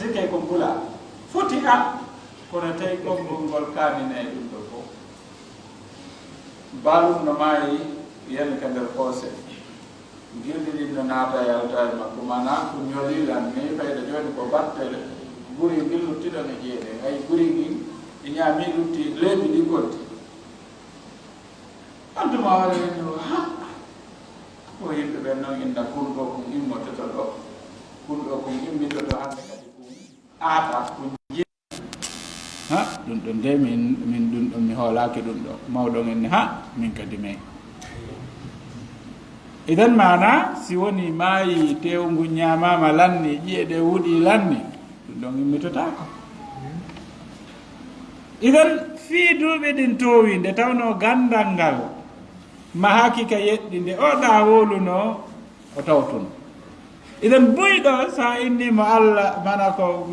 asike ko bula foti a kono tawi ɓoggol ngol kaanina e ɗum ɗo fof balum no maayi yen ka nder poose gilɗi ɗin no naata yalta e makko mana ko ñolilan ni ɓeyda joni ko battere guri ngil luttiɗon e jeeɗe ay guri ngin e ñaami lutti leeɓi ɗi gonti antuma wara hen o ha o yimɓe ɓen noon inda kunɗo ko immototo ɗo kunɗo ko immito ɗo hande kadi ko aata ko ha ɗum ɗon de min ɗum ɗon mi hoolaki ɗum ɗo mawɗon en ha min kadi mai idan mana si woni maayi tewngu ñamama lanni ƴiye ɗe wuuɗi lanni ɗum ɗon immitotako idan fii duuɓi ɗin towi nde tawno gandal ngal mahaki ka yeɗɗi nde oɗa woluno o tawtuno idan buyɗo sa innimo Allah mana ko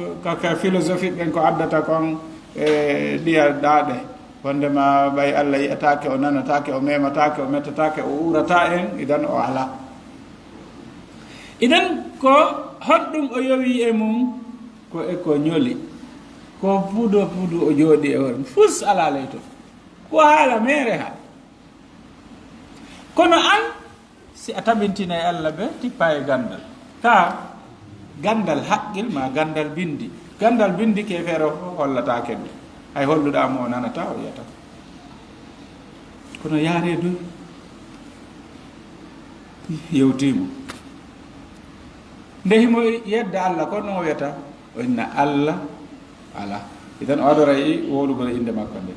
philosophie ɓen ko addata kon e ɗiya daaɗe wondema ɓay Allah yiyatake o nanatake o mematake o mettatake o urata en idan o ala idan ko hoɗɗum o yowi e mum ko eko ñoli ko puudo o jooɗi e hoore fus ala ley to ko haala mere ha kono an si a tabintina e Allah ɓe tippa e gandal ka gandal haqqil ma gandal bindi ke feere hollatake ɗum hay holluɗamo o nanata o yiyata kono yaare du yewtimo nde himo yedda Allah kono o wiyata o inna Allah ala idan o adoray wolugol inde makko nde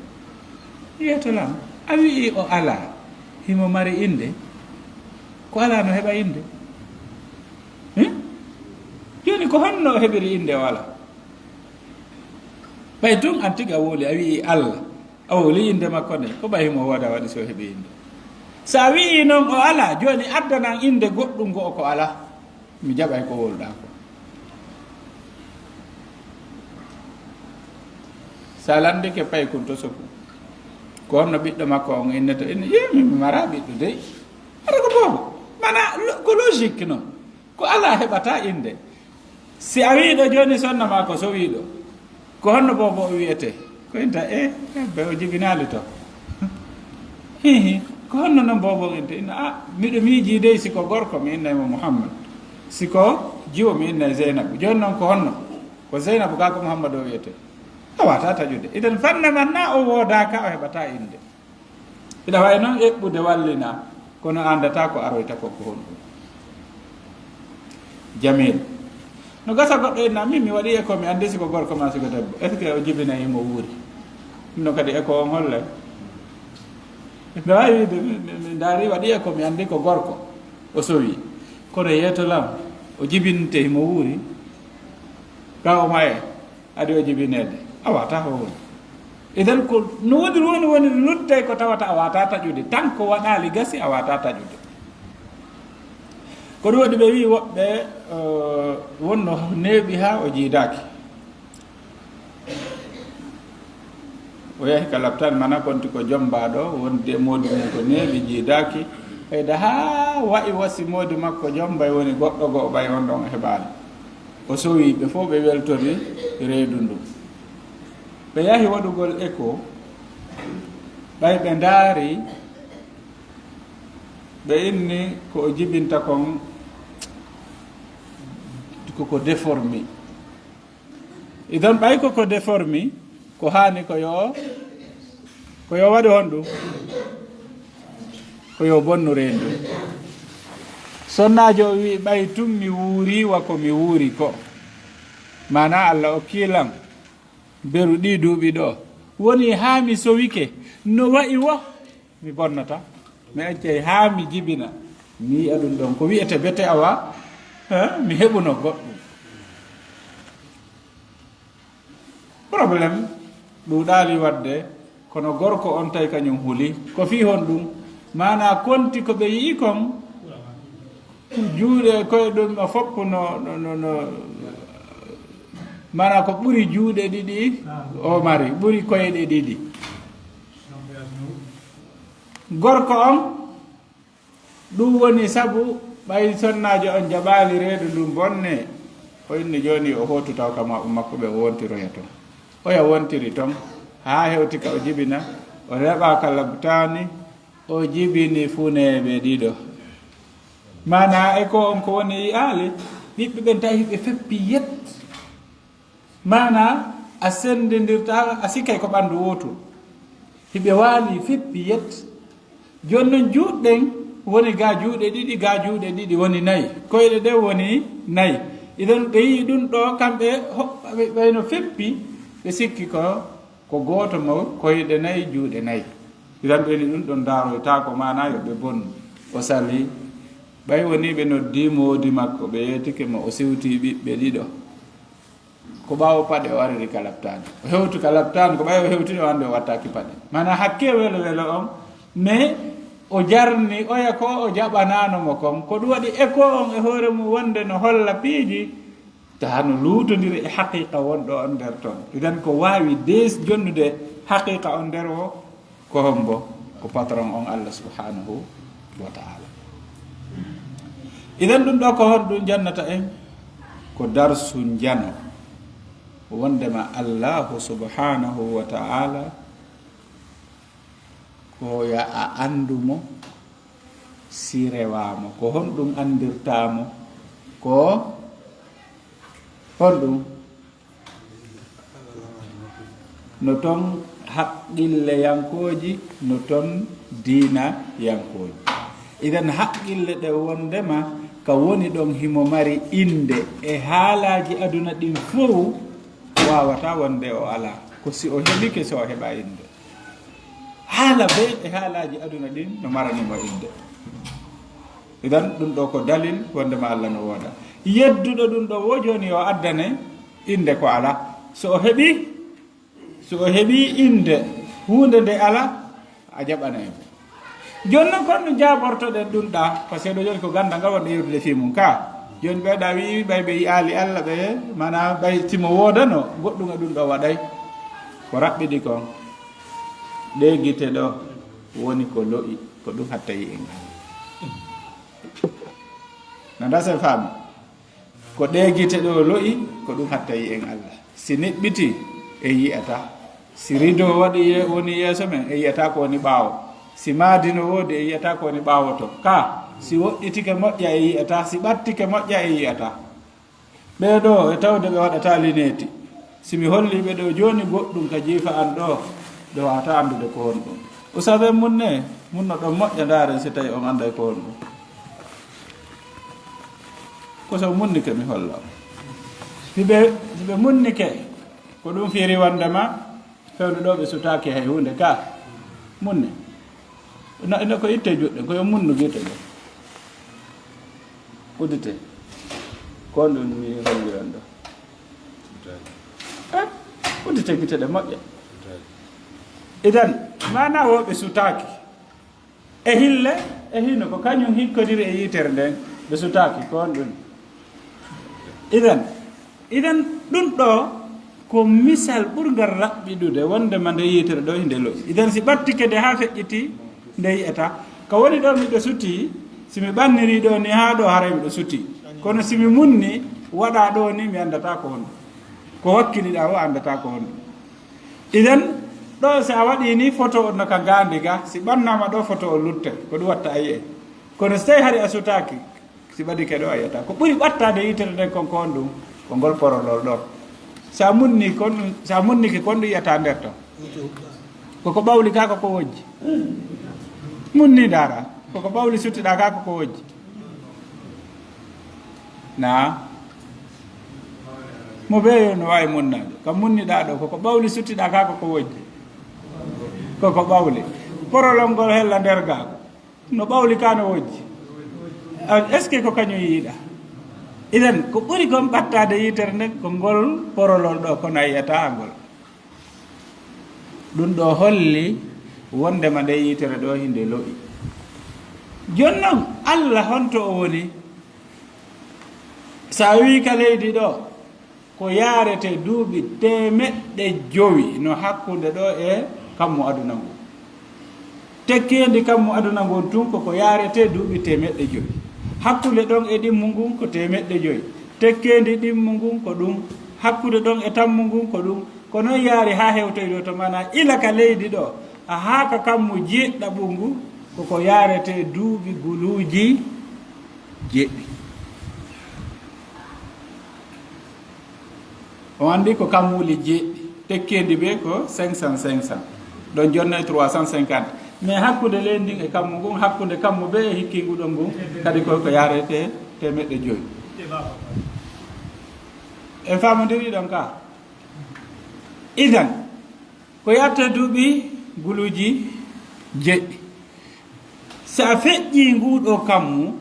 wiyatolam a wii o ala himo mari inde ko ala no heɓa inde joni ko honno o heɓiri inde o ala ɓay tun an tigi a wooli a wii Allah a wooli inde makko nde ko ɓay himo woda waɗi so heɓi inde so a wii noon o ala joni addanan inde goɗɗum go o ko ala mi jaɓay ko woluɗa ko sa landike pay kun to soku ko honno ɓiɗɗo makko on innete inne mi mara ɓiɗɗo dey aɗa ko boobo mana ko logique noon ko ala heɓata inde si a wiiɗo joni sonna ma ko so wiiɗo ko honno boobo o wiyete ko inta ɓe o jibinali to hihi ko honno noon boobo inte inna a miɗo miiji dey siko gorko mi innaymo Mouhammad siko jiwo mi innay Zeynabu joni noon ko honno ko Zeynabu ka ko Mouhammad o wiyete a wata taƴude idan fanne man na o woodaka o heɓata inde ina way noon eɓɓude wallina kono andata ko aroyta ko honɗum jamil no gasa goɗɗo inna min mi waɗi éco mi andi siko gorko ma siko debbo est ce que o jibinayimo wuuri ɗum no kadi éco on holle mi wawi wide mi daari waɗi éco mi andi ko gorko o sowi kono yeetolam o jibinte himo wuuri ka o maye adi o jibinede a wata ko woni idan ko no woni lutte ko tawata a wata taƴude tan ko waɗali gasi a wata taƴude ko ɗum waɗi ɓe wi woɓɓe wonno neeɓi ha o jiidaki o yahi ka labtan mana konti ko jombaɗo wonde modi mum ko neeɓi jiidaki ɓeyda ha wayi wasi modi makko jombay woni goɗɗo go ɓay on ɗon heɓani o sowi ɓe fof ɓe weltori reedu ndu ɓe yahi waɗugol éco ɓay ɓe ndaari ɓe inni ko o jibinta kon koko déformi idan ɓay koko déformi ko hani ko yo waɗi honɗum ko yo bonnu rendu sonnajo o wi ɓay tum mi wuuriwa ko mi wuuri ko mana Allah o kiilan beru ɗi duuɓi ɗo woni ha mi sowike no wayi wo mi bonnata mi accay ha mi jibina mi yiya ɗum ɗon ko wiyete bete awa mi heɓuno goɗɗum probléme ɗuɗali wadde kono gorko on tawi kañum huuli ko fi hon ɗum mana konti ko ɓe yii kon juuɗe koye ɗum o foppu no mana ko ɓuri juuɗe ɗiɗi o mari ɓuri koyeɗe ɗiɗi gorko on ɗum woni sabu ɓay sonnajo on jaɓali reedu ndum bonne o inni joni o hotu taw kama makko ɓe wontiroya toon oya wontiri toon ha hewti ka o jibina o reɓa ka labtani o jibini funeɓe ɗiɗo mana e ko on ko woni yiyaali ɓiɓɓe ɓen tawi ɓe feppi yet mana a sendidirta a sikkay ko ɓandu wotu hiɓe waali feppi yet joni noon juuɗɗen woni ga juuɗe ɗiɗi ga juuɗe ɗiɗi woni nayyi koyɗe ɗe woni nayyi iɗon ɓe yii ɗum ɗo kamɓe ɓayno feppi ɓe sikki ko gooto mo koyɗe nayyi juuɗe nayyi iɗan ɓeni ɗum ɗon daroyta ko mana yo ɓe bonnu o sali ɓay woni ɓe noddi moodi makko ɓe yetike mo o siwti ɓiɓɓe ɗiɗo ko ɓaawo paɗe o ariri ka labtani o hewti ka labtani ko ɓay o hewtini o ande o wattaki paɗe mana hakke welo welo on mais o jarni oya ko o jaɓananomo kon ko ɗum waɗi eko on e hoore mum wonde no holla piiji ta no luutodiri e haqiqa wonɗo on nder toon idan ko wawi des jonnude haqiqa on nder o ko hombo ko patron on Allah subhanahu wa ta'ala idan ɗum ɗo ko hon ɗum jannata en ko darsu jano wondema Allahu subhanahu wa ta'ala ko ya a andumo si rewamo ko honɗum andirtamo ko honɗum no ton haqqille yankoji no ton diina yankoji idan haqqille ɗe wondema ka woni ɗon himo mari inde e haalaji aduna ɗin fof wawata wonde o ala ko si o heɓike so o heɓa inde haala be e haalaji aduna ɗin no maranimo inde idan ɗum ɗo ko dalil wondema Allah no woda yedduɗo ɗum ɗo wo joni o addane inde ko ala so o heɓi inde hunde nde ala a jaɓanaymo joni noon kon no jabortoɗen ɗum ɗa par ce que ɗo joni ko ganda ngal wonɗo yewtude fi mum ka joni ɓeeɗa wi ɓay ɓe yiyaali Allah ɓe mana ɓay timo wodano goɗɗum e ɗum ɗo waɗay ko raɓɓiɗi kon ɗe gite ɗo woni ko lo'i ko ɗum hattayi en no dasa faami ko ɗe gite ɗo lo'i ko ɗum hattayi en Allah si neɓɓiti e yiyata si rido waɗi woni yeeso men e yiyata ko woni ɓaawo si maadi no woodi e yiyata ko woni ɓaawo to ka si woɗɗitike moƴƴa e yiyata si ɓattike moƴƴa e yiyata ɓeeɗo e tawde ɓe waɗata lineeti si mi holli ɓe ɗo joni goɗɗum ka jiifa an ɗo ɓe wawata andude ko won ɗum usabe munne munno ɗon moƴƴa ndaaren si tawi on anday ko won ɗum ko so munnike mi holla siɓe munnike ko ɗum fiiri wondema fewde ɗo ɓe sutaki hay hunde ka munne ino ko itte juɗɗe koyo munnu guite ɗo udite ko ɗum mi holli on ɗo udite guite ɗe moƴƴa idan mana woɓe sutaki e hille e hino ko kañum hikkodiri e yitere nden ɓe sutaki ko on ɗum idan ɗum ɗo ko misal ɓurgal raɓɓiɗude wondema nde yitere ɗo hinde loƴi idan si ɓattike nde ha feƴƴiti nde yiyata ko woni ɗo miɗo suti simi ɓanniri ɗo ni ha ɗo haray miɗo suti kono simi munni waɗa ɗo ni mi andata ko honɗum ko wakkiliɗa o andata ko honɗum idan ɗo si a waɗi ni photo o noka gandiga si ɓannama ɗo photo o lutte ko ɗum watta a yiye kono so tawi hari a sutaki si ɓadike ɗo a yiyata ko ɓuri ɓattade yitere nden kon ko on ɗum ko ngol porolol ɗo sa munni kon sa munniki kon ɗum yiyata nder ton koko ɓawli ka koko wojji munni dara koko ɓawli suttiɗa ka koko wojji na mo ɓeyo no wawi munnade kam munniɗa ɗo koko ɓawli suttiɗa ka koko wojji koko ɓawli porolol ngol hella nder gaako no ɓawli ka no wojji est ce que ko kañum yiiɗa idan ko ɓuri kon ɓattade yitere nden ko ngol porolol ɗo kono a yiyata ngol ɗum ɗo holli wondema nde yitere ɗo hinde lo'i joni noon Allah honto o woni sa wi ka leydi ɗo ko yarete duuɓi 500 no hakkude ɗo e kammu aduna ngu tekkendi kammu aduna ngon tun koko yarete duuɓi 500 hakkude ɗon e ɗimmu ngun ko 500 tekkendi ɗimmu ngun ko ɗum hakkude ɗon e tammu ngun ko ɗum ko noon yaari ha hewtoyɗo to mana ilaka leydi ɗo a haka kammu jeɗɗaɓu ngu koko yarete duuɓi guluuji jeɗɗi o andi ko kammuli jeɗɗi tekkendi ɓe ko 500 ɗon jonna e 350 mais hakkude leydi ndin e kammu ngun hakkude kammu ɓe e hikkingu ɗon ngun kadi ko yarete 500 en famodiri ɗon ka idan ko yatta duuɓi guluuji jeɗɗi sa feƴƴi nguɗo kammu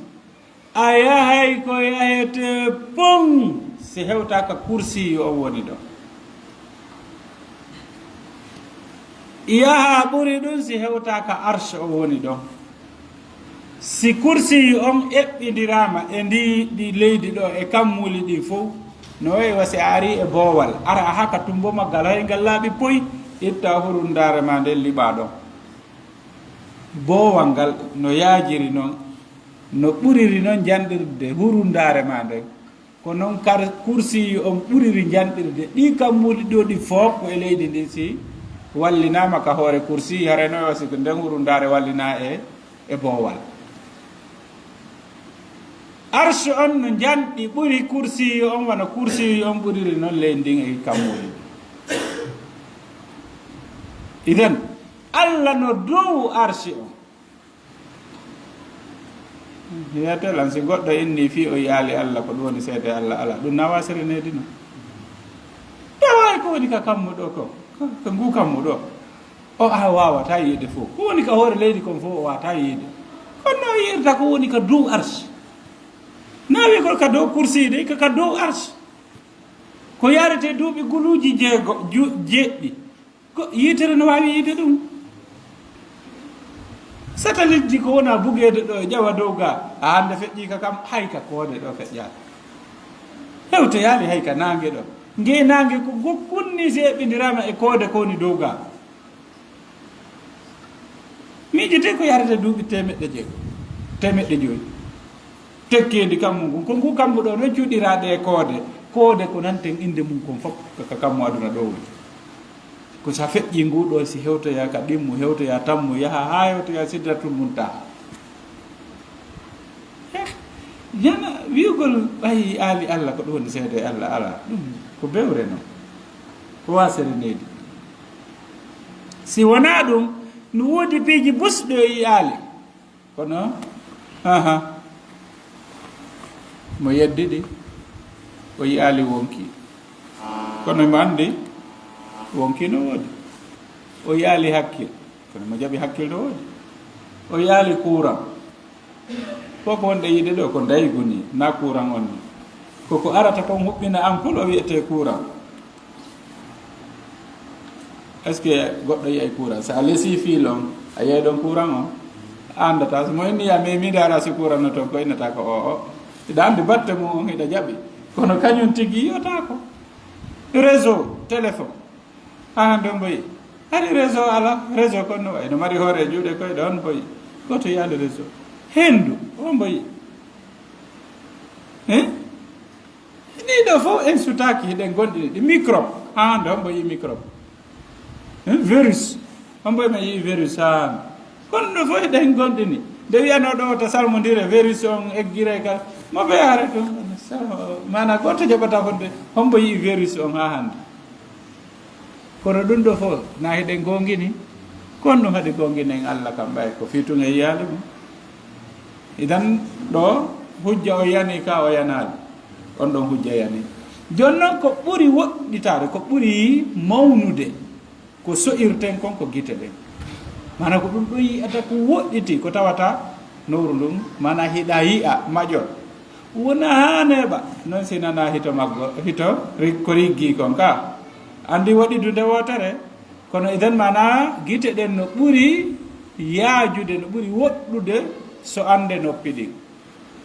a yahay ko yahete pon si hewtaka kursi o woni ɗo yaha ɓuri ɗum si hewtaka arche o woni ɗon si kursi on eɓɓidirama e ɗi leydi ɗo e kammuli ɗi fof no wayi wasi ari e boowal ara a haka tumbo maggal hay ngal laaɓi poy itta hurundare ma nden liɓa ɗon boowal ngal no yaajiri noon no ɓuriri noon janɗirde hurundare ma nden ko noon kursi on ɓuriri janɗirde ɗi kammuli ɗo ɗi fof ko e leydi ndin si wallinama ka hoore kursi hareno wasi ko nden hurundare wallina e boowal arche on no janɗi ɓuri kursi on wona kursi on ɓuriri noon leydi ndin e kammuli iden allah no dow arche on wiyetelan si goɗɗo inni fi o yaali allah ko ɗum woni seede allah ala ɗum nawa serenedi no tawa ko woni ka kammu ɗo ko ngu kammu ɗo o a wawata yiide fof ko woni ka hoore leydi kon fof o wawata yiide kono yirta ko woni ka dow arche nawi ko ka dow kursi de ka dow arche ko yarete duuɓi guluuji jeɗɗi ko yitere no wawi yiide ɗum satellite ji ko wona bugeede ɗo e ƴawa dow ga a hande feƴƴi ka kam hayka koode ɗo feƴƴaɗo hewto yaali hayka nangue ɗo nge nangue ko gokkunni si eɓɓidirama e koode ko woni dow ga miijete ko yarete duuɓi 100 tekkendi kammu ngun ko ngu kammu ɗo no cuuɗiraɗe e koode ko nanten inde mum kon fof ka kammu aduna ɗo woni ko sa feƴƴi nguɗo si hewtoya ka ɗimmu hewtoya tammu yaha ha hewtoya sidratul muntaha jana wiugol ɓayi aali allah ko ɗum woni seede allah ala ɗum ko bewre noon ko wasere nedi si wona ɗum no woodi piiji busɗo e aali kono mo yeddiɗi o yiyaali wonki kono mo andi wonki no woodi o yaali hakkil kono mo jaɓi hakkil no woodi o yaali courant fof ko wonɗe yiide ɗo ko daygu ni na courant on ni koko arata kon huɓɓina ampoule o wiyete courant est ce que goɗɗo yiyay courant so a lesi fil on a yiyay ɗon courant on a andata so mo inni a memide ara si courant no toon ko innata ko o iɗa andi batte mum on hiɗa jaɓi kono kañum tigui yiyota ko réseau téléphone hande mboyi hari réseau ala réseau kon no way no mari hoore juuɗe koye ɗon mboyi goto yaali réseau hendu o mboyi ɗiɗo fof en sutaki hiɗen gonɗini ɗi microbe hande o mboyi microbe virus o mboyi ma yii virus hande kono ɗo fof hiɗen gonɗini nde wiyano ɗo to salmodire virus on eggire ka mo ɓeyare ɗum mana goto jaɓata fonde hombo yii virus on ha hande kono ɗum ɗo fof na hiɗen gongini kono ɗum haɗi gonginen allah kam ɓay ko fiituge yiyaali mum idan ɗo hujja o yani ka o yanali on ɗon hujja yani joni noon ko ɓuri woɗɗitade ko ɓuri mawnude ko so'irten kon ko guite ɗen mana ko ɗum ɗo yiyata ko woɗɗiti ko tawata nowru ndum mana hiɗa yi'a majol wona ha neɓa noon sinana hito maggo hito ko riggi kon ka andi waɗidude wotere kono iden mana guite ɗen no ɓuri yaajude no ɓuri woɗɗude so ande noppi ɗin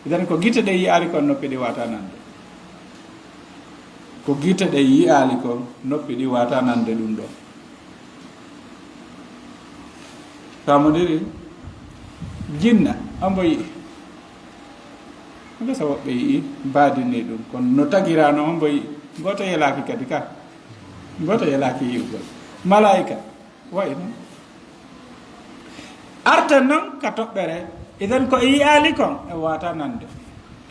iden ko guite ɗe yiyali kon noppi ɗi wata nande ko guite ɗe yiyali kon noppi ɗi wata nande ɗum ɗo famodiri jinna ambo yi gasa woɓɓe yii mbaadini ɗum kono no tagirano on mbo yii goto yelaki kadi ka goto yelaki yiwgol malaika wayi noon arta noon ka toɓɓere iden ko yiyali kon e wata nande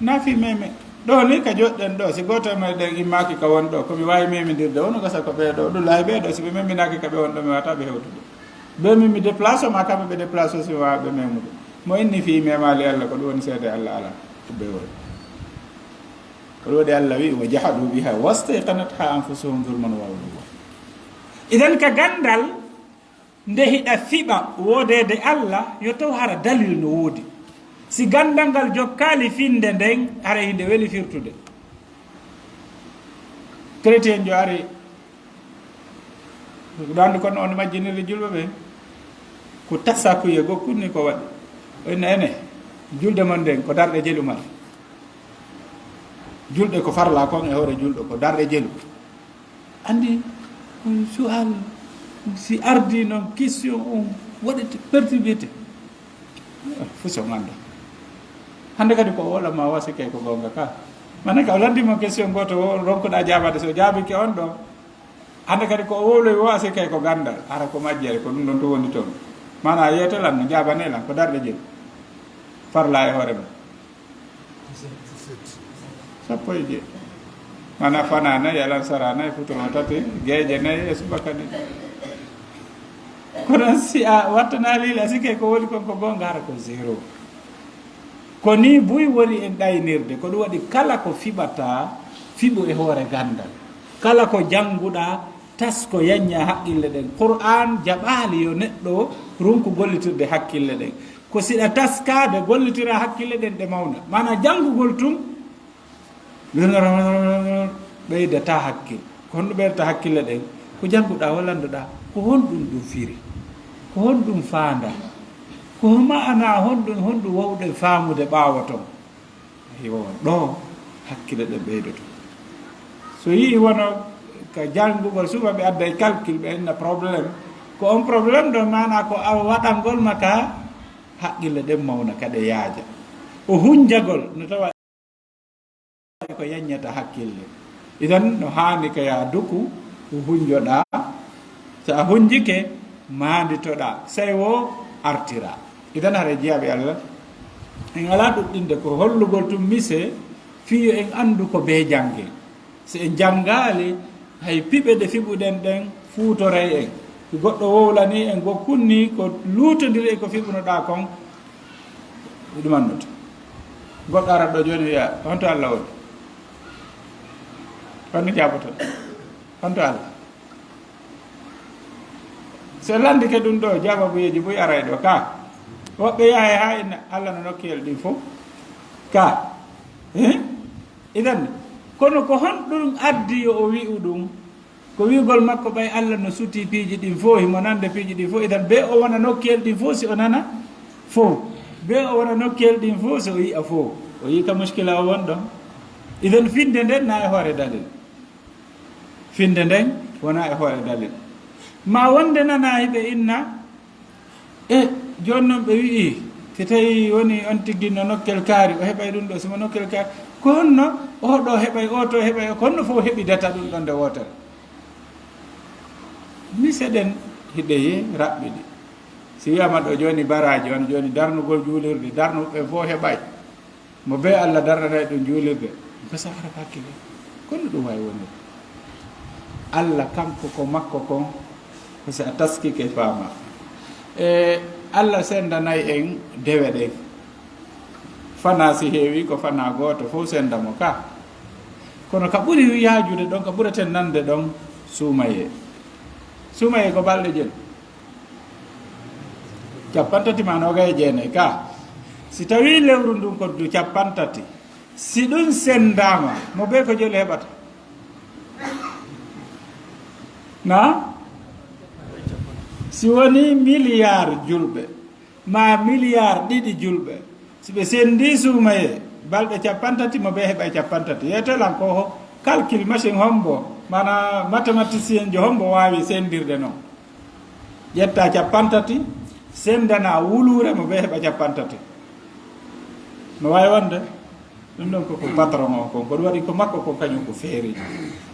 nafi meme ɗo ni ka joɗɗen ɗo si goto e meɗen immaki ka won ɗo komi wawi memidirde wono gasa ko ɓeeɗo ɗum laayi ɓeeɗo si ɓe meminaki ka ɓe won ɗo mi wata ɓe hewtude ɓe mimi déplace ma kamɓe ɓe déplace si wawa ɓe memude mo inni fi memali allah ko ɗum woni seede allah ala ɓe woni ko ɗum waɗi allah wi wa jahadu biha wastayqanatha anfusuhum zulman wa uluwa iden ka gandal nde hiɗa fiɓa wodede allah yo taw hara dalil no woodi si gandal ngal jokkali finde nden hara hinde weli firtude chrétien jo ari ɗo andi kono on majjinirde julɓe ɓe ko tasakuye gokkunni ko waɗi oyno ene julde mon nden ko darɗe jelumal julɗe ko farla kon e hoore julɗo ko darɗe jelu andi sual si ardi noon question on waɗete perturbité fo so ganda hande kadi ko wolama wasike ko gonga ka mana ka landimo question goto o ronkuɗa jabade so jaabike on ɗo hande kadi ko woloy wasike ko gandal ara ko majjere ko ɗum ɗon to woni toon mana yetelan no jabanelan ko darɗe jelu farla e hoore ma sappo e jee mana fana nayi alan sara nayi futuro tati gueeƴe nayi e subaka ɗi kono si a wattanalil a sikke ko woni kon ko gonga hara ko zéro ko ni buy woni en ɗaynirde ko ɗum waɗi kala ko fiɓata fiɓu e hoore gandal kala ko jannguɗa tas ko yañña haqqille ɗen qur'an jaɓaali yo neɗɗo runku gollitirde hakkille ɗen ko siɗa taskade gollitira hakkille ɗen ɗe mawna mana janngugol tun ɓeydata hakkille ko honɗum ɓeydata hakkille ɗen ko jannguɗa wallanduɗa ko honɗum ɗum firi ko honɗum faanda ko ma'ana honɗum wawɗe faamude ɓaawa ton yo ɗo hakkille ɗen ɓeydoto so yii wono ko janngugol suba ɓe adda e calcul ɓe enna probléme ko on probléme ɗo mana ko a waɗangol maka haqqille ɗen mawna kadi yaaja o hunjagol no tawa ko yaññata hakkille idan no haani ka ya duku ko hunjoɗa so a hunjike manditoɗa sey wo artira idan hara jeyaɓe allah en ala ɗuɗɗinde ko hollugol tum mise fiyo en anndu ko be jangge so en janngaali hay piɓe ɗe fiɓuɗen ɗen fuutoray en so goɗɗo wowlani en gokkunni ko luutodiri e ko fiɓunoɗa kon ɗumannoto goɗɗo arat ɗo joni wiya honto allah woni honno jaboto honto allah so landike ɗum ɗo jababuyeji boyi aray ɗo ka woɓɓe yahay ha inna allah no nokkiyel ɗin fof ka idan kono ko honɗum addi yo o wi'u ɗum ko wi'ugol makko ɓay allah no suti piiji ɗin fof himo nande piiji ɗin fof idan be o wona nokkiyel ɗin fof si o nana fof be o wona nokkiyel ɗin fof so o yi'a fof o yii ka muskila o wonɗon idan finde nden na e hoore dalil finde nden wona e hoore dalil ma wonde nana hiɓe inna e joni noon ɓe wi'i so tawi woni on tigui no nokkel kaari o heɓay ɗum ɗo simo nokkel kaari ko honno oɗo heɓay oto heɓay ko honno fof heɓidata ɗum ɗon nde wotere mi seɗen hiɗe ye raɓɓiɗi si wiyama ɗo joni baraji on joni darnugol juulirde darnuɓe fof heɓay mo be allah darnanay ɗum juulirde gasa ara hakkille kono ɗum wawi wonide allah kanko ko makko kon ko si a taskike faama e allah sendanayi en dewe ɗen fana si heewi ko fana goto fof sendamo ka kono ka ɓuuri yaajude ɗon ka ɓureten nande ɗon suumaye suumaye ko balɗe jel 30 ma noga e jeenayi ka si tawi lewru ndun ko 30 si ɗum sendama mo be ko jeli heɓata na si woni milliard julɓe ma milliard ɗiɗi julɓe si ɓe sendi suumaye balɗe 30 mo be heɓay 30 yetelan ko calcul machine hombo mana mathématicien jo hombo wawi sendirde noon ƴetta 30 sendana wulure mo be heɓa 30 no wawi wonde ɗum ɗon koko patron o kon ko ɗum waɗi ko makko ko kañum ko feeri.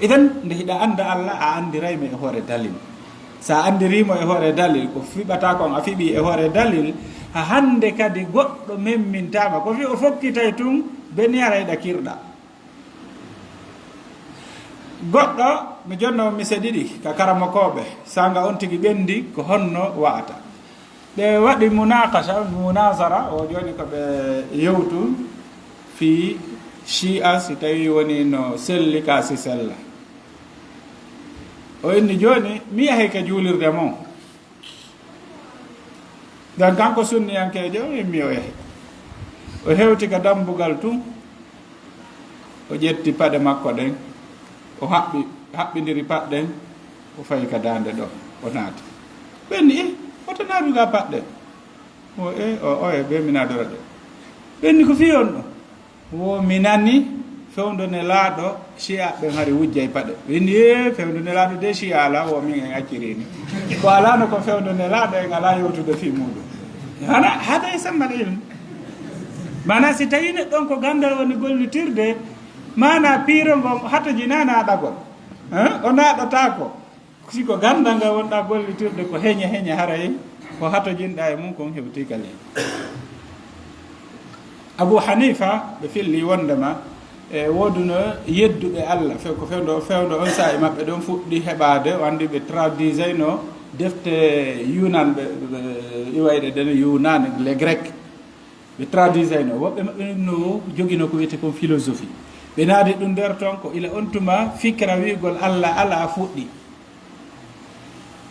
Idan nde hiɗa anda Allah a andiraymo e hoore dalil. Sa andirimo e hoore dalil ko fiɓata kon a fiɓi e hoore dalil, ha hande kadi goɗɗo memmintama ko fi o fokkitay tun beniyara e ɗakirɗa. Goɗɗo mi jonno mise ɗiɗi ka karamakoɓe sanga on tigi ɓendi ko honno wa'ata. ɓe waɗi munakasha munazara o joni ko ɓe yewtu fi shi'a si tawi woni no selli ka si sella. O inni joni mi yahay ka juulirde mon dan kanko sunniyankejo mi o yahi o hewti ka dambugal tun o ƴetti paɗe makko ɗen o haɓɓidiri paɗɗen o fayi ka dande ɗo o naati ɓenni oto naaduga paɗɗe o oye ɓe mi naadora ɗe ɓenni ko fiyon ɗo wo mi nani fewndone laaɗo siya ɓen hari wujja e paɗe ɓenni fewndone laaɗo de siya ala wo min en accirini ko alano ko fewndone laaɗo en ala yewtude fi muɗum hana hada e sammal ilm mana si tawi neɗɗon ko gandal woni gollitirde mana piiro ngo hatoji nana ɗagol o naɗata ko siko gandal ngal wonɗa gollitirde ko heñe haray ko hatojinɗa e mum kon hewti kali. Abu Hanifa ɓe filli wondema e woduno yedduɓe Allah ko fewndo on sa e maɓɓe ɗon fuɗɗi heɓade o andi ɓe traduisey no defte yunan ɓe iwayɗe dene yunan les grec ɓe traduisey no woɓɓe maɓɓe no jogino ko wiyete kon philosophie ɓe naadi ɗum nder toon ko ila on tuma fikra wigol Allah ala fuɗɗi.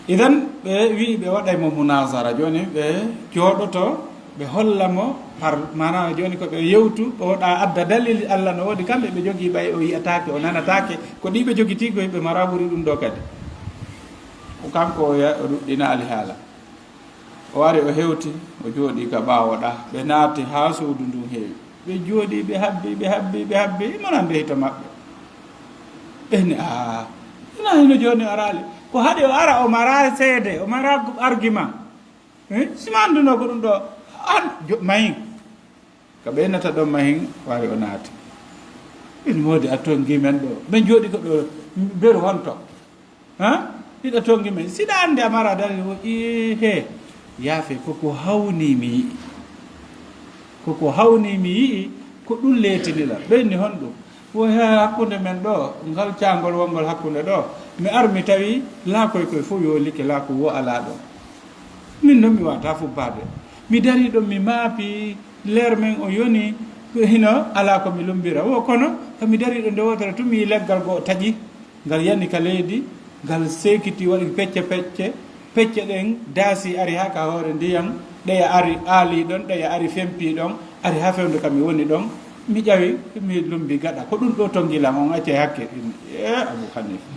Idan ɓe wi ɓe waɗaymo munazara joni ɓe jooɗoto ɓe hollamo par mana joni ko ɓe yewtu ɓe woɗa adda dalil Allah no woodi kamɓe ɓe jogii ɓay o yiyatake o nanatake ko ɗi ɓe jogiti ko ɓe mara ɓuri ɗum ɗo kadi o kanko o ɗuɗɗina ali haala o wari o hewti o jooɗi ka ɓawoɗa ɓe naati ha suudu ndun heewi ɓe jooɗi ɓe habbi monande hito maɓɓe ɓeni ina hino joni arali ko haɗi o ara o mara seede o mara argument sima anduno ko ɗum ɗo an mahin ko ɓeynata ɗon mahin wari o naati ɓen moodi a tongi men ɗo ɓen jooɗi ko ɗo beru honto ɗiɗa tongi men siɗa ande a mara dalil o he yaafe koko hawni mi yii ko ɗum leetinila ɓenni hon ɗum o he hakkunde men ɗo ngal cangol wongol hakkunde ɗo mi armi tawi laakoy koye fof yo likke laako wo ala ɗo min noon mi wata fubbade mi dari ɗon mi maapi leer men o yoni hino ala ko mi lumbira wo kono komi dari ɗo nde wotere tun mi leggal goo taƴi ngal yani ka leydi ngal sekiti waɗi pecce ɗen daasi ari ha ka hoore ndiyam ɗeya ari aali ɗon ɗeya ari fempi ɗon ari ha fewde kam mi woni ɗon mi ƴawi mi lumbi gaɗa ko ɗum ɗo tongilam on acce hakke Abu Hanifa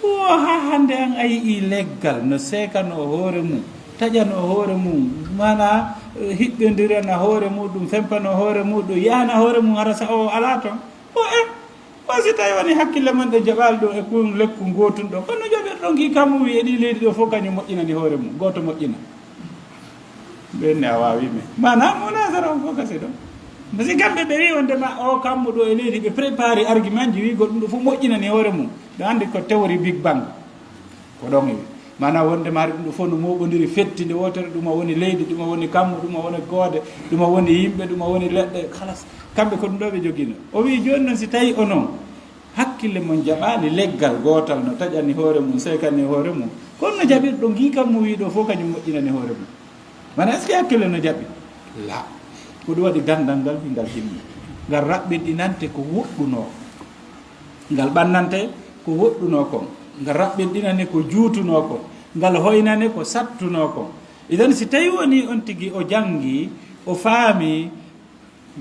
o ha hande an a yii leggal no sekano hoore mum taƴano hoore mum mana hiɓɓodirana hoore muɗum fempano hoore muɗum yahana hoore mum hara sa o ala toon o si tawi woni hakkille mon ɗe jaɓali ɗo e kun lekku gotun ɗo kono jaɓirɗon ki kammu wi e ɗi leydi ɗo fof kañum moƴƴinani hoore mum goto moƴƴina ɓenne a wawime mana monasara on fof kasi ɗo parce que kamɓe ɓe wi wondema o kammu ɗo e leydi ɓe préparé argument ji wigo ɗum ɗo fof moƴƴinani hoore mum ɓe andi ko théorie big bang ko ɗon wi mana wondema hari ɗum ɗo fof no moɓodiri fettinde wotere ɗuma woni leydi ɗuma woni kammu ɗuma woni goode ɗuma woni yimɓe ɗuma woni leɗɗe halas kamɓe ko ɗum ɗo ɓe jogino o wi joni noon si tawi onon hakkille mon jaɓani leggal gotal no taƴani hoore mum sekani hoore mum kono no jaɓirɗo gikammu wi ɗo fof kañum moƴƴinani hoore mum mana est ce que hakkille no jaɓi la ko ɗum waɗi gandal ngal ngal himmi ngal raɓɓinɗinante ko woɗɗuno ngal ɓannante ko woɗɗuno kon ngal raɓɓinɗinane ko juutuno kon ngal hoynane ko sattuno kon idan si tawi woni on tigi o jangi o faami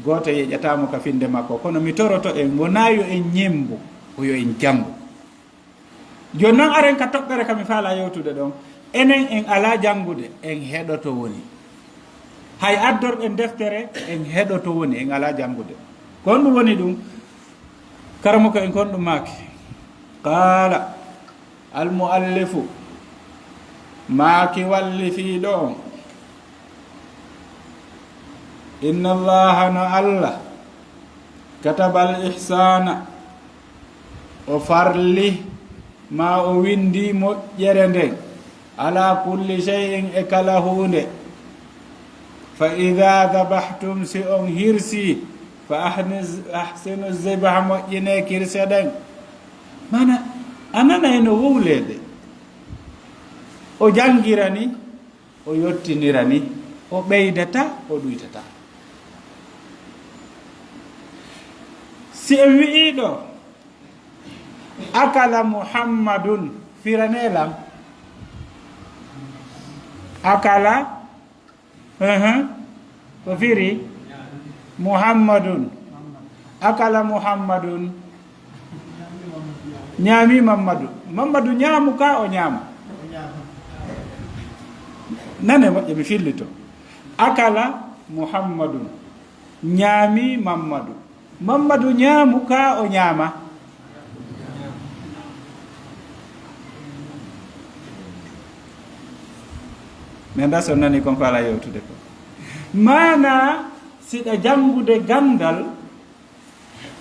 goto yeƴatamo ka finde makko kono mi toroto en wona yo en ñembo o yo en jango joni noon aren ka toɓɓere kami faala yewtude ɗon enen en ala jangude en heɗoto woni hay addorɓe deftere en heɗoto woni en ala jangude kon ɗum woni ɗum karamo ko en kon ɗum maaki qala almuallifu maaki wallifiiɗo on inna allaha no allah katabal ihsana o farli ma o windi moƴƴere nden ala kulli shay'in e kala hunde fa ida dabahtum si on hirsi fa ahsinu zibha moƴƴine kirse ɗen mana ananay no wowlede o jangirani o yottinirani o ɓeydata o ɗuytata si en wi'iɗo akala muhammadun firanelam akala ko firi muhammadun akala muhammadun ñaami mamadou ñaamu ka o ñaama nane moƴƴe mi fillito akala muhammadun ñaami mamadou ñaamu ka o ñaama mi anda so nani kon ko ala yewtude ko mana siɗa jangude gandal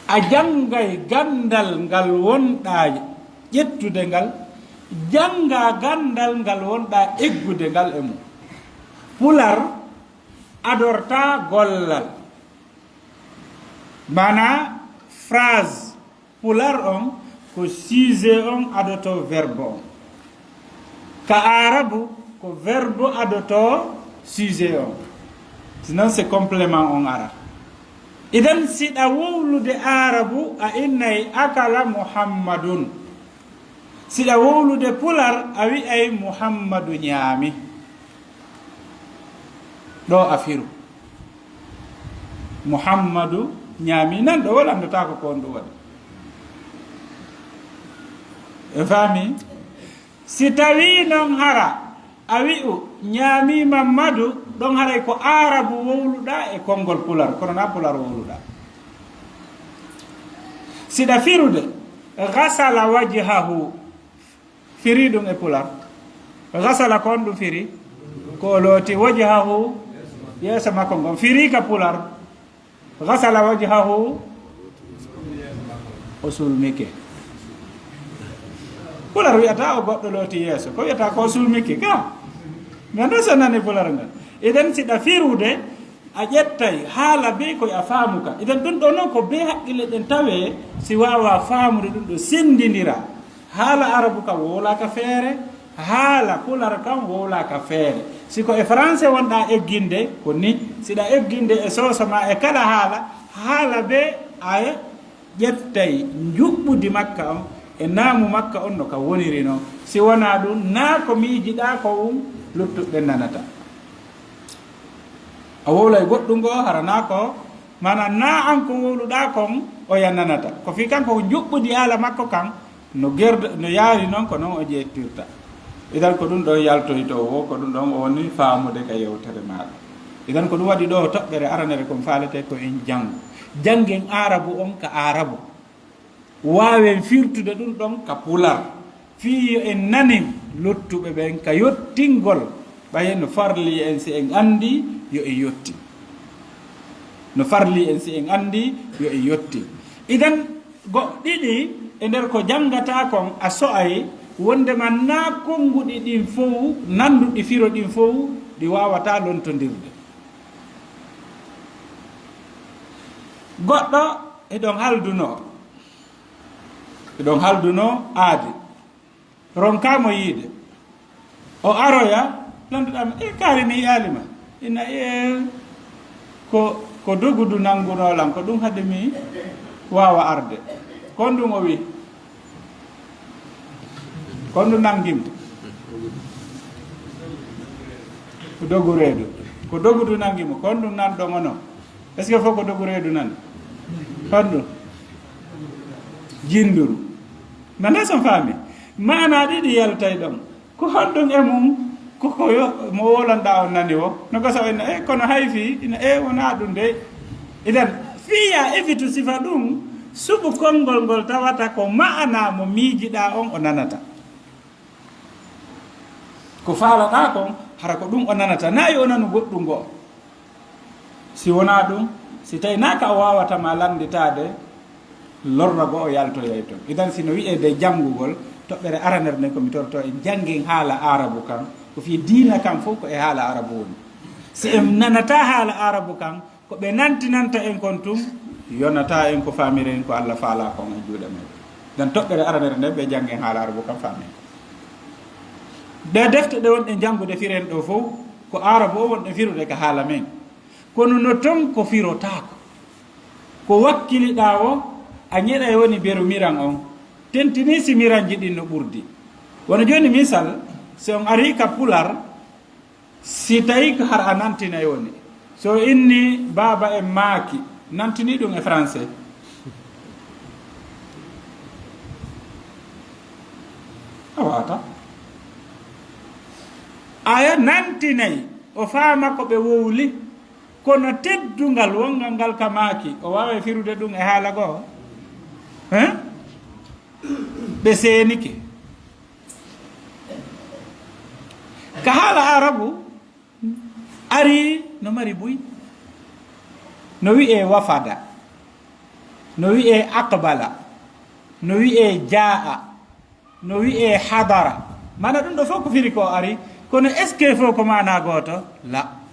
a jangay gandal ngal wonɗa ƴettude ngal janga gandal ngal wonɗa eggude ngal e mum pular adorta gollal mana phrase pular on ko sujet on adoto verbe on ka arabu ko verbe adoto sujet on sinon c'est complément on ara idan siɗa wowlude arabu a innay akala muhammadun siɗa wowlude pular a wi'ay muhammadu ñaami ɗo a firu muhammadu ñaami nan ɗo waɗandata ko kon ɗum waɗi e faami si tawi noon hara a wi'u ñaami mamadou ɗon haray ko arabu wowluɗa e konngol pular kono na pular wowluɗa siɗa firude gasala wajhahu firi ɗum e pular gasala kon ɗum firi ko looti wajhahu yeeso makko ngon firi ka pular gasala wajhahu o sulmike pular wiyata o goɗɗo looti yeeso ko wiyata ko sulmike ka mi anda so nani pular ngal idan siɗa firude a ƴettay haala be koye a faamuka idan ɗum ɗo noon ko be haqqille ɗen tawe si wawa faamude ɗum ɗo sendidira haala arabu kam wowlaka feere haala pular kam wowlaka feere siko e français wonɗa egginde ko ni siɗa egginde e soosoma e kala haala be a ƴettay juɓɓudi makka on e naamu makka on no ka woniri noon si wona ɗum na ko miijiɗa ko luttuɓe nanata a wowlay goɗɗum ngo harana ko mana na an ko wowluɗa kon o yannanata ko fi kanko ko juɓɓudi haala makko kan no yaari noon ko noon o ƴettirta idan ko ɗum ɗon yaltoyto wo ko ɗum ɗon o woni faamude ka yewtere maɗa idan ko ɗum waɗi ɗo toɓɓere aranere kon faalete ko en janngo janggen arabu on ka arabu waawen firtude ɗum ɗon ka pular fiyo en nanin lottuɓe ɓen ka yottingol ɓayen no farli en si en andi yo en yotti no farli en si en andi yo en yotti idan ɗiɗi e nder ko jangata kon a so'ay wondema na konnguɗi ɗin fof nanduɗi firo ɗin fof ɗi wawata lontodirde goɗɗo eɗon halduno aadi ronkamo yiide o aroya landuɗama kaari mi yiyalima ina ko dogudu nangunolam ko ɗum haade mi wawa arde kon ɗum o wi kon ɗum nangimta ko dogu reedu ko dogudu nangimo kon ɗum nan ɗogono est ce que fof ko dogu reedu nan kon ɗum jinduru nana son faami mana ɗiɗi yaltay ɗon ko honɗum e mum koko mo wolonɗa o nani o no gasa ina kono hayfi ina wona ɗum de idan fiya efitu sifa ɗum suɓu konngol ngol tawata ko ma'ana mo miijiɗa on o nanata ko faalaɗa kon hara ko ɗum o nanata nayi o nanu goɗɗum ngo si wona ɗum si tawi naka o wawatama landitade lorra go o yaltoyay toon idan sino wiyede janngugol toɓɓere aranere nden komi torto e janngin haala arabu kan ko fi diina kan fof ko e haala arabu woni si en nanata haala arabu kan ko ɓe nantinanta en kon tum yonata en ko famire en ko Allah faala kon e juuɗe men dan toɓɓere aranere nden ɓe janngin haala arabu kan famen ɗe defte ɗe wonɗe janngude firen ɗo fof ko arabu o wonɗe firude ko haala men kono no ton ko firotako ko wakkiliɗa o a ñeɗa e woni beru miran on tentini si miran jiɗi no ɓurdi wono joni misal si on ari ka pular si tawi ko har a nantina e woni so inni baba en maaki nantini ɗum e français a wata aya nantinayi o faama ko ɓe wowli kono teddungal wongal ngal ka maaki o wawa firude ɗum e haala goo ɓe seenike ka haala arabu ari no mari buy no wi'e wafada no wi'e aqbala no wi'e jaa no wi'e hadara mana ɗum ɗo fof ko firi ko ari kono est ce que fof ko mana gooto la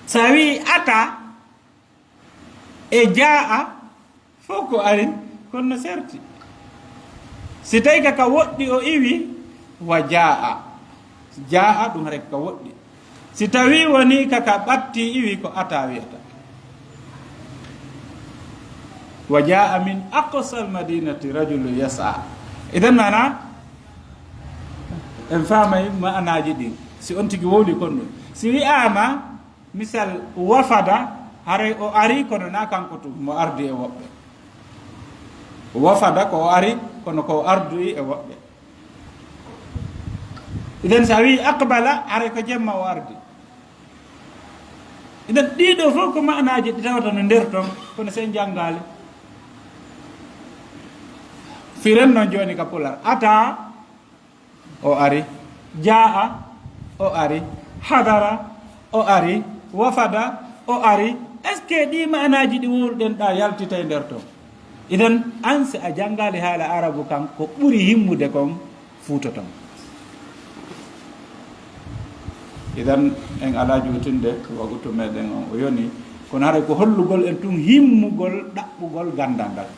sa wi ata e jaa fof ko ari kono no serti si tawi kaka woɗɗi o iwi wa jaa ɗum rek ka woɗɗi si tawi woni kaka ɓatti iwi ko ata wiyata wa jaa min aqsal madinati rajulu yasa idan mana en famay ma'anaji ɗin si on tigi wowli kon ɗum si wi'ama misal wafada haray o ari kono na kanko tum mo ardi e woɓɓe wafada ko o ari kono ko arduyi e woɓɓe idan sa wi aqbala haray ko jemma o ardi idan ɗiɗo fof ko ma'anaji ɗi tawata no nder ton kono sen janggali firen noon joni ka pular ata o ari jaa o ari hadara o ari wafada o ari est ce que ɗi manaji ɗi wowluɗen ɗa yaltita e nder ton idan an si a jangali haala arabu kan ko ɓuri himmude kon fuuta ton idan en ala jutinde wagutu meɗen on o yoni kono haɗa ko hollugol en tun himmugol ɗaɓɓugol gandal ngal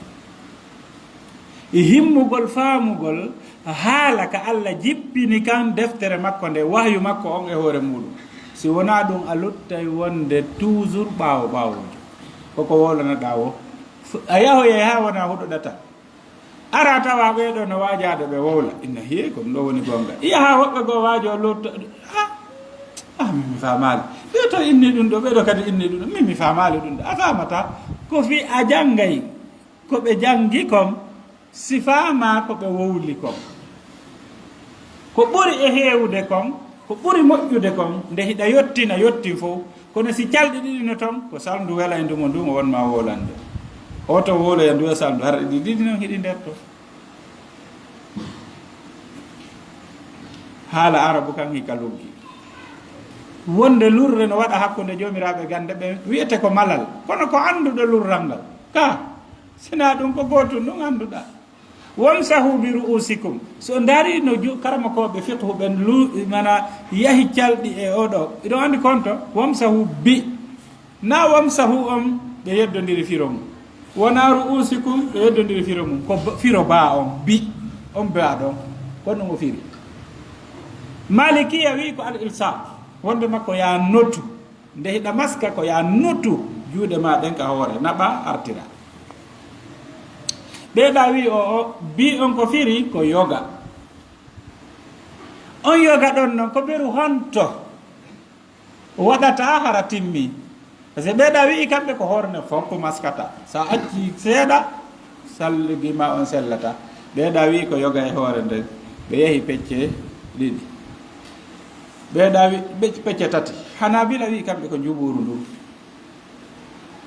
e himmugol faamugol haala ka Allah jippini kan deftere makko nde wahyu makko on e hoore muɗum si wona ɗum a luttay wonde toujours ɓaawo ɓaawojo koko wolanaɗa o a yahoye ha wona huɗoɗata ara tawa ɓeɗo no waajade ɓe wowla inna hiye ko ɗum ɗo woni gonga iya ha woɓɓe goo waajo lutto mimi famali ɓeto inni ɗum ɗo ɓeɗo kadi inni ɗum ɗo mimi famali ɗum ɗo a famata ko fi a janggay ko ɓe janggi kom si faama ko ɓe wowli kon ko ɓuri e heewude kon ko ɓuri moƴƴude kon nde hiɗa yottina yotti fof kono si calɗi ɗiɗino toon ko salndu wela e ndumo ndumo wonma wolande o to woloya nduwa salndu hara ɗi ɗiɗi noon hiɗi nder to haala arabu kan hika luggi wonde lurre no waɗa hakkude jomiraɓe gande ɓe wiyete ko malal kono ko annduɗo lurral ngal ka sina ɗum ko gotum ɗum annduɗa wamsahu bi ru'usikum so daari no karamakoɓe fiqhu ɓen mana yahi calɗi e oɗo iɗon andi konto wamsahu bi na wamsahu on ɓe yeddodiri firo mum wona ru'usikum ɓe yeddodiri firo mum ko firo ba on bi on ba ɗon kon ɗum o firi malikiya wi ko al ilsaq wonde makko ya nottu nde hiɗa maska ko ya nottu juuɗe ma ɗen ka hoore naɓa artira ɓeeɗa wi o bi on ko firi ko yoga on yoga ɗon noon ko ɓeru honto waɗata hara timmi par ce que ɓeeɗa wi kamɓe ko hoorne fof ko maskata sa acci seeɗa salligima on sellata ɓeeɗa wi ko yoga e hoore nden ɓe yehi pecce ɗiɗi ɓeeɗa wi pecce tati hana bila wi kamɓe ko juɓuru ndu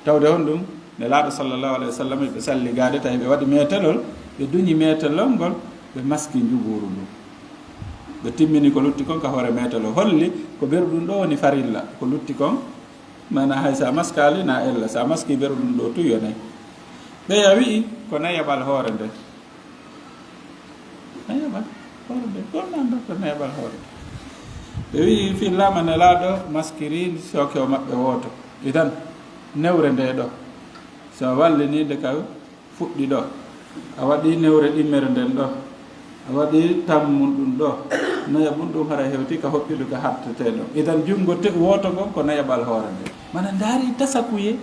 tawde on ɗum ne laaɗo sallllahu alayhi wa sallam ɓe salligade tawi ɓe waɗi metelol ɓe duñi metelol ngol ɓe maski juɓuru ndu ɓe timmini ko lutti kon ka hoore metelo holli ko beru ɗum ɗo woni farilla ko lutti kon mana hay sa maskali na ella sa maski beru ɗum ɗo tu yonayi ɓeya wi'i ko nayaɓal hoore nde nayaɓal hoore nde gomnan dokta nayaɓal hoore ɓe wi'i fi lamane laaɗo maskiri soke o maɓɓe woto itan newre nde ɗo so wallinide ka fuɗɗi ɗo a waɗi newre ɗimmere nden ɗo a waɗi tammum ɗum ɗo naya ɓum ɗum hara hewti ka hoɓɓiɗu ka hattete ɗo itan junngo woto ngon ko nayaɓal hoore nde mana ndaari tasakuye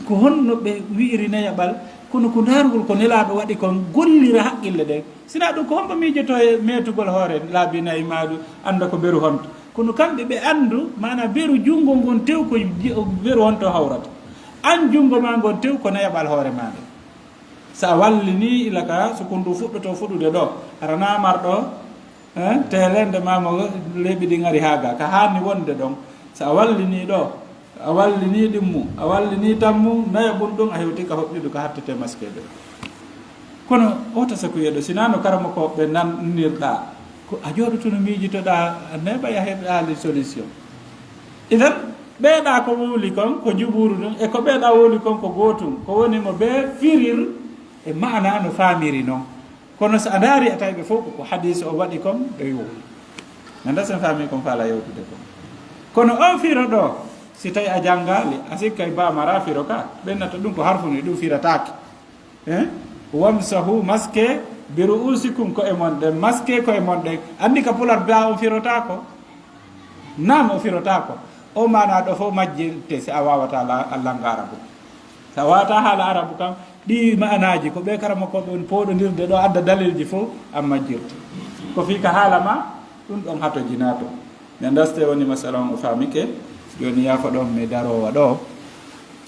ko honno ɓe wi'iri nayaɓal kono ko ndaarugol ko nelaaɗo waɗi kon gollira haqqille ɗen sina ɗum ko hombo miijoto e meetugol hoore laabi nayi maɗum annda ko beru honto kono kamɓe ɓe anndu mana beru junngo ngon tew ko beru honto hawrata an junngo ma ngon tew ko nayaɓal hoore maɗa sa wallini ila ka so kon ndu fuɗɗoto fuɗude ɗo ara namarɗo telende mamo leeɓi ɗi ngari haaga ka hanni wonde ɗon sa wallini ɗo a wallini ɗimmu a wallini tammu naya ɓum ɗum a hewti ka hoɓɓiɗu ka hattete maskeɓe kono oto sakuyeɗo sinano karama ko ɓe nannirɗa ko a jooɗotono miijitoɗa a neɓa ya heɓɗali solution idan ɓeeɗa ko wuli kon ko juɓuru ɗum e ko ɓeeɗa woli kon ko gootum ko woni mo ɓe firir e mana no famiri noon kono so a daari a tawi ɓe fof ko hadise o waɗi kon ɗo yowi nanda sen faami kon faala yewtude kon kono on firo ɗo si tawi a janngali a sikkay bamara firo ka ɓennata ɗum ko harfuni ɗum firatake wamsahu maske biru usikum ko e mon ɗen maske ko e mon ɗen anndi ka pular ba on firotako nan o firotako o mana ɗo fof majjinte si a wawata allanga arabu so a wawata haala arabu kam ɗi manaji ko ɓe karama koɓe on poɗodirde ɗo adda dalilji fof an majjirte ko fi ka haala ma ɗum ɗon hatojinato mi daste woni masala on o famike joni yafa ɗon mi darowa ɗo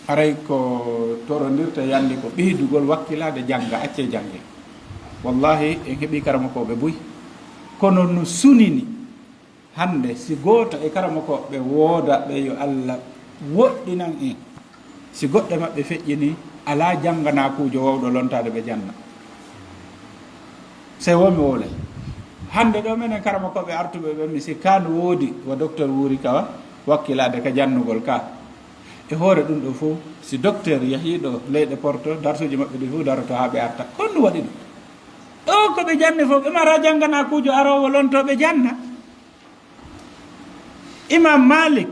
haray ko torodirta yandi ko ɓeydugol wakkilade jangga acce jangge wallahi en heeɓi karama koɓe buy kono no sunini hande si goto e karama koɓe wooda ɓe yo Allah woɗɗinan en si goɗɗe maɓɓe feƴƴini ala janngana kuujo wawɗo lontade ɓe janna sey womi wole hande ɗo minen karama koɓe artuɓe ɓe mi si kano woodi wa docteur wuuri kawa wakkilade ka jannugol ka e hoore ɗum ɗo fof si docteur yahiɗo leyɗe porto darsuji maɓɓe ɗi fof daroto ha ɓe arta kon ɗum waɗi ɗum ɗo koɓe janni fof ɓe mara janngana kuujo arowo lontoɓe janna imam malik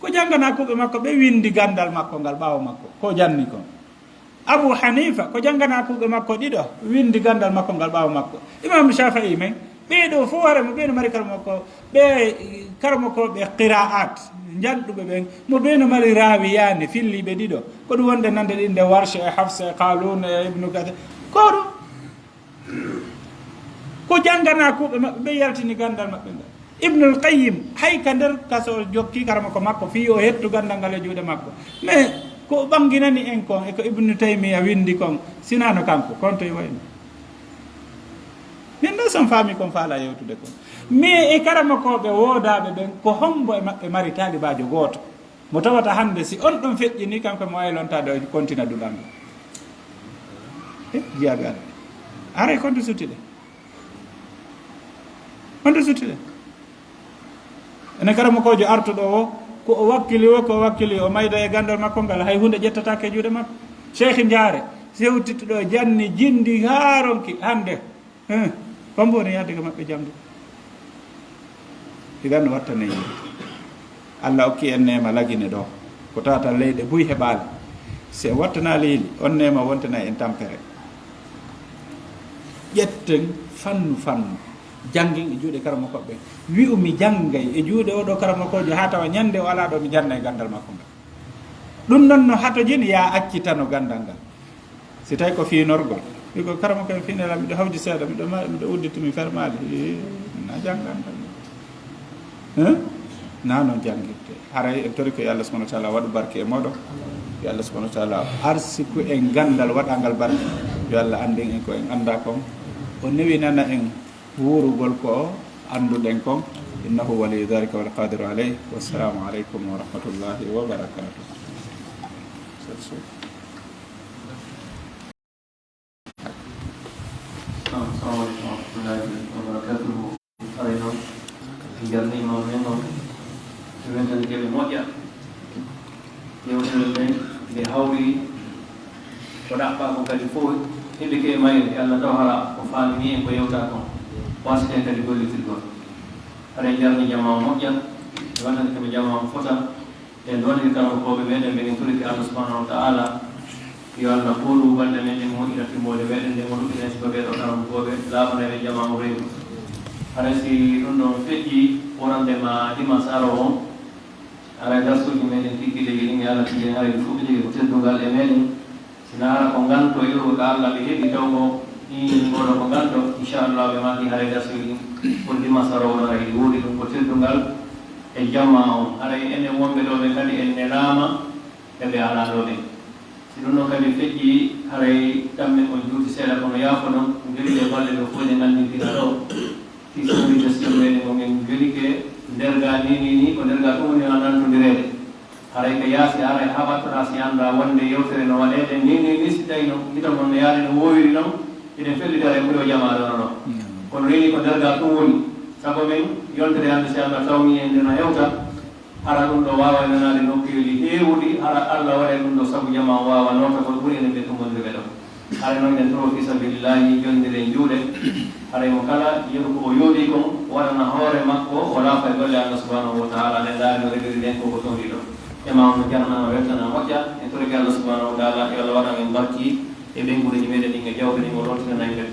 ko janngana kuɓe makko ɓe windi gandal makko ngal ɓaawo makko ko janni kon abou hanifa ko janngana kuɓe makko ɗiɗo windi gandal makko ngal ɓaawo makko imam shafii men ɓeɗo fof waremo ɓeno mari karama ko ɓe karama ko ɓe qira'at jalɗuɓe ɓen mo ɓeno mari rawiyani filliɓe ɗiɗo ko ɗum wonde nande ɗinde warshe e hafse e qalun e ibnu kate ko ɗum ko janngana kuɓe maɓɓe ɓe yaltini gandal maɓɓe ngal ibnul qayyim hay ka nder kaso jokki karama ko makko fi o hettu gandal ngal e juuɗe makko mais ko ɓanginani en kon e ko ibnu taymiya windi kon sinano kanko kon to wayno min ɗo son faami kon faala yewtude kon mais e karama koɓe woodaɓe ɓen ko hombo e maɓɓe mari taalibajo gooto mo tawata hande si on ɗon feƴƴini kanko mo wawi lontade o continue duɗango jiyaɓe Allah aray konto suttiɗe konto suttiɗe ene karama kojo artuɗo o ko o wakkili o mayda e gandal makko ngal hay hunde ƴettatake e juuɗe makko cheikh Ndiare sewtittuɗo janni jindi haaronki hande kombo woni yadde ko maɓɓe jamde iganno wattane yimɓe Allah okki en nema lagine ɗo ko tawata leyɗe buy heɓali se wattana leydi on nema wontana en tampere ƴetten fannu janggin e juuɗe karama koɓɓe wi'umi janggay e juuɗe oɗo karama kojo ha tawa ñande o ala ɗo mi janna e gandal makko ngal ɗum noon no hatojini ya accitano gandal ngal si tawi ko finorgol wi ko karama koye finela miɗo hawji seeɗa miɗo udditumi fermali na janggandal na noon janguirte haray en tori ko yo Allah subahanahu wa taala waɗu barke e moɗon yo Allah subahanahu wa taala arsiku en gandal waɗangal barke yo Allah andin en ko en anda kon o newinana en wuurugol ko annduɗen kon innahu waliyu dhalika wal qadiru alayh wassalamu aleykum wa rahmatullahi wa barakatuh. Assalamu alaikum wa rahmatullahi wa barakatuh. ko ɗaɓɓa ko kadi fof heɓe ke mayre Allah taw hara ko faamini en ko yewta kon wasiten kadi gollitirgol haɗa jarni jama moƴƴa e waɗata koɓe jama fota e donde kala koɓe meɗen ɓeɗen toriki Allah subhanahu wa ta'ala yo Allah koɗu balɗe men en moƴƴina timmode meɗen nde moɗuɗinen suka ɓeɗo karam koɓe laaɓanaɓe jama o reedu haɗa si ɗum ɗon feƴƴi worandema dimanche aro on ara darsuji meɗen tigui leydi ɗin Allah tigi haray fof ɓe jogui ko teddugal e meɗen sina ara ko ganto yurgo ko Allah ɓe heeɓi tawgo ɗin goɗo ko ganto inchallah ɓe maki haray darsuji ɗin pour dimanche aro on ara hiɗi wuuri ɗum ko teddugal e jamma on haray enen wonɓe ɗo ɓe kadi en nenama eɓe ala ɗo ɓe si ɗum ɗon kadi feƴƴi haray ɗammen on juuti seeɗa kono yaafo noon jogui e balle ɗo fof ɗe gandintira ɗo tisori gestion meɗen o min jolike nderga ni ko nderga ɗum woni a nantodirede haray ko yaasi ara ha wattoɗa si anda wonde yewtere no waɗede ni si tawi no gita mon no yaade no wowiri noon eɗen fellidara e ɓuuri o jamaɗono ɗo kono reni ko nderga ɗum woni sago men yontere hande si Allah tawni en ndeno hewta hara ɗum ɗo wawa nanade nokkuji heewuɗi hara Allah waɗe ɗum ɗo sabu jama wawa nota ko ɓuuri enen ɓe tumodiriɓe ɗo hara noon en toro fi sabilillahi jondire juuɗe haray mo kala yeru ko o yooɗi kon waɗana hoore makko o laafa e golle Allah subhanahu wa ta'ala nden daari no reɓiri ɗen koko tonɗi ɗo ema no jarnama weltana moƴƴa en toriki Allah subhanahu wa ta'ala yo Allah waɗa men barki e ɓengudeji meɗen ɗin e jawkani mo loltinana en ɓe